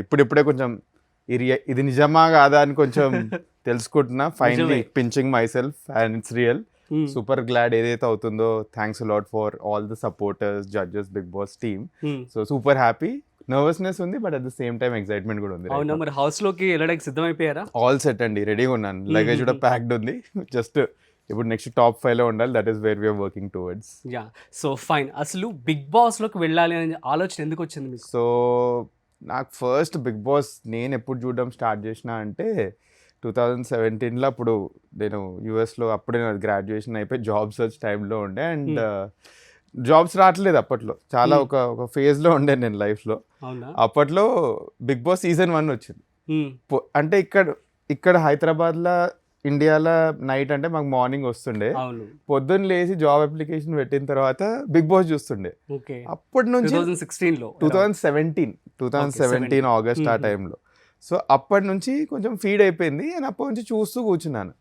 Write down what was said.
ఇప్పుడిప్పుడే కొంచెం ఇది నిజమా కాదా అని కొంచెం తెలుసుకుంటున్నా. Finally pinching myself and it's real. Super glad ఏదైతే అవుతుందో. Thanks a lot for all the supporters, judges, Bigg Boss team. So super happy. Nervousness ఉంది, but at the same time excitement కూడా ఉంది. అవునా, మరి హౌస్ లోకి వెళ్ళడానికి సిద్ధమైపోయారా? ఆల్ సెట్ అండి, రెడీగా ఉన్నాను. లగేజ్ కూడా ప్యాక్డ్ ఉంది. జస్ట్ ఇప్పుడు నెక్స్ట్ టాప్ 5 లో ఉండాలి. That is where we're working towards. Yeah, so fine. అసలు బిగ్ బాస్ లోకి వెళ్ళాలి అనే ఆలోచన ఎందుకు వచ్చింది మీకు? సో నాకు ఫస్ట్ బిగ్ బాస్ నేను ఎప్పుడు చూడడం స్టార్ట్ చేసిన అంటే 2017లో. అప్పుడు నేను యూఎస్లో అప్పుడే నా గ్రాడ్యుయేషన్ అయిపోయి జాబ్ సర్చ్ టైంలో ఉండే. అండ్ జాబ్స్ రావట్లేదు అప్పట్లో. చాలా ఒక ఫేజ్లో ఉండే నేను లైఫ్లో. అప్పట్లో బిగ్ బాస్ సీజన్ 1 వచ్చింది. అంటే ఇక్కడ హైదరాబాద్లో, ఇండియాలో నైట్ అంటే మాకు మార్నింగ్ వస్తుండే. పొద్దున్న లేచి జాబ్ అప్లికేషన్ పెట్టిన తర్వాత బిగ్ బాస్ చూస్తుండే. అప్పటి నుంచి 2017 ఆగస్ట్ ఆ టైంలో. సో అప్పటి నుంచి కొంచెం ఫీడ్ అయిపోయింది. అండ్ అప్పటి నుంచి చూస్తూ కూర్చున్నాను.